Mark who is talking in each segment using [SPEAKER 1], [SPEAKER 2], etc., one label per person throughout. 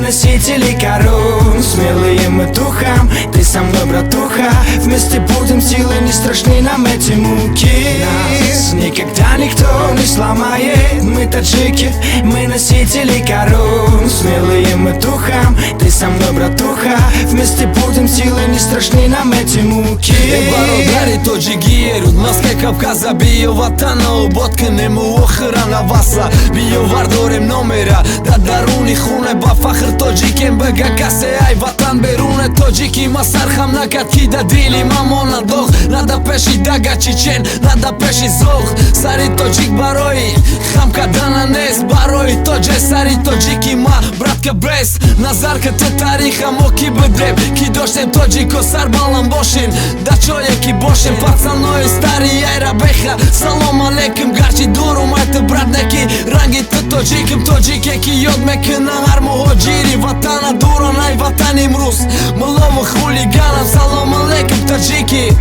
[SPEAKER 1] носители корон, смелые мы духом. Ты со мной, братуха, вместе будем, силы не страшны нам эти муки. Нас никогда никто не сломает. Мы таджики, мы носители корон, смелые мы духом. Ты со мной, братуха, вместе будем, силы не страшны нам эти муки.
[SPEAKER 2] Бародари тоджики ерут маске Кавказа, био ватана уботкнему охрана васа, био вардорем номера да даруни хуне ба фахр тоджикем бага касе ай ватан беруне тоджики масархам накатки да дили мамона дог нада пеши дага чечен нада пеши зог сари тоджик барои хамка дананес барои тодже сари тоджики ма братка брес назарка те тариха моки бедеп ки доштем тоджико сар балам бошин да човеки бошен пацанои стари айра беха салом алейкум гарчи дуру майте брат неки ранги те тоджиким тоджике ки йод мекена армо ходжири ватана дура най ватаним рус млово хулиганам салом алейкум тоджики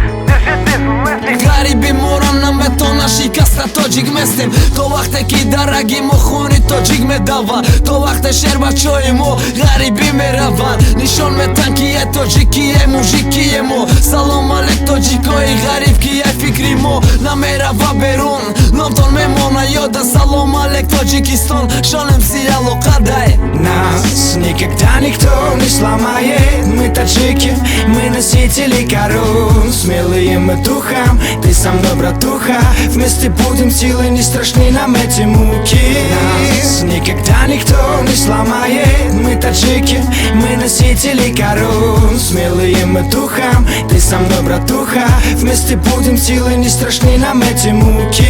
[SPEAKER 2] غریبی مورم نمتو نشی کسر توجیک مستیم تو وقت کی درگی مخونی توجیک مدوا تو وقت شهر بچوی مو غریبی میروان نشون متن کیه توجیکیه موجیکیه مو سلام علیک توجیکای غریب کیه فکری مو نمیروا برون نمتون میمونه یاده سلام علیک توجیکستان شانم سیالو قدای
[SPEAKER 1] Нас никогда никто не сломает. Мы таджики, мы носители корон, смелые мы духом. Ты со мной, братуха, вместе будем, силы не страшны нам эти муки. Нас никогда никто не сломает. Мы таджики, мы носители корон, смелые мы духом. Ты со мной, братуха, вместе будем, силы не страшны нам эти муки.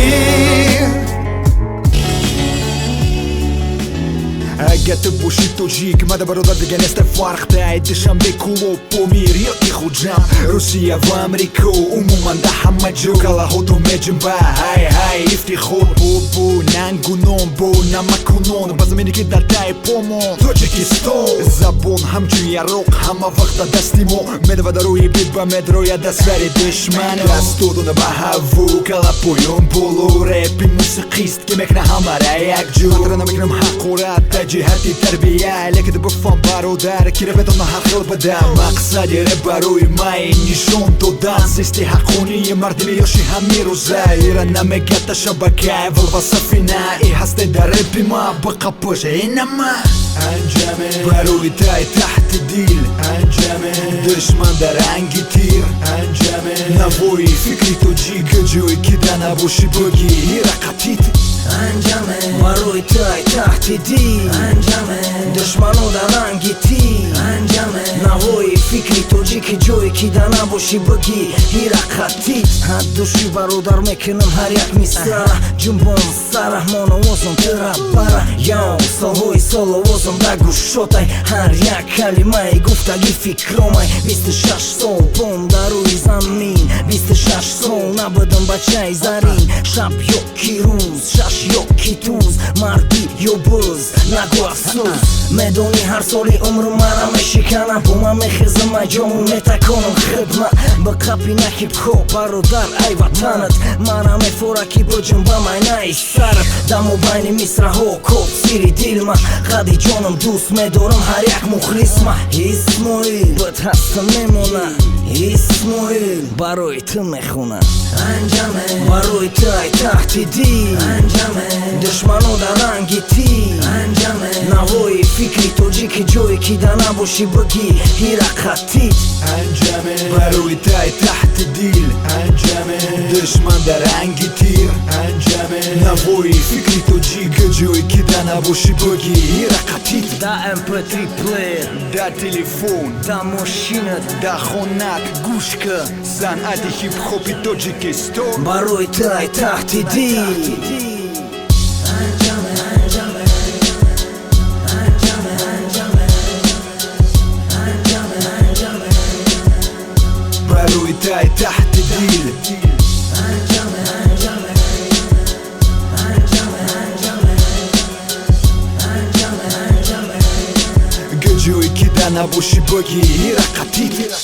[SPEAKER 3] اگه تو باشی توجیک مده برادر دیگه نست فرق ده دشم بکولو پومیر یا ای خودجم روسیه و امریکا عموما ده همه جو کلا خودو میجم با های های افتی خود بو ننگونون بو نمکونون بازم اینی که در تای پومون توجیکستان زبون همچون یروق همه وقت دستیمو مده و دروی بید با مدروی دست بری دشمن دستو دونه با هفو کلا پویون بولو رپی موسیقیست که مکنه همه را یک جو مطرح نمکنم حقورت جهتی تربیه لکه بفهم برادر که رو بدون حق بدم مقصدی رو بروی من نشون دادن زیستی حقونی مردمی یاشی همی روزه ایران نمیگه تا شبکه ولو سفینه ای هسته در رپی ما بقا پوشه اینما انجامه بروی تای تحت دیل انجامه دشمن در رنگی تیر انجامه نبوی فکری تو جیگه جوی که دا نباشی بگی رقتیت
[SPEAKER 4] انجامه بروی تای تحت دیل انجامه دشمنو در رنگی تیر انجامه نبوی فکری تو جیگه جوی که دا نباشی بگی رقتیت حد دوشی برادر میکنم هر یک میسره جنبون سرحمان وزم ترابره یا سالهای سال وزم در گوشتای هر یک کلمه ای گفتگی فکرامای 26 سال بوم در روی زمین 26 سال نبودم بچه زرین شب یکی روز شش یکی توز مردی یا بز نگو افسوس میدونی هر سالی عمر مرا میشکنم بومم میخیزم مجامو میتکنم خدمت به قپی نکیب خوب برادر ای وطنت مرا میفورکی بجم با مینای سرت دمو بین مصره ها کب سیری دیل من قدی جانم دوست میدارم هر یک مخلص من اسماعیل بد هستم میمونم اسماعیل برای تو میخونم انجامه بروی تای تحت دیل انجامه دشمنو در رنگی تیر انجامه نوای فکری توجیک جوی که دا نباشی بگی رقتیت
[SPEAKER 3] انجامه بروی تای تحت دیل انجامه دشمن در رنگی تیر انجامه نوای فکری توجیک جوی که دا نباشی بگی رقتیت
[SPEAKER 4] دا MP3 پلیر
[SPEAKER 3] دا تلفون
[SPEAKER 4] دا ماشینت
[SPEAKER 3] دا خونک گوش کن صنعت هیپ هاپ توجیکستان
[SPEAKER 4] بروی تای تحت دیل
[SPEAKER 3] بروی تای تحت دیل گجوی که دا نباشی بگی رقتیت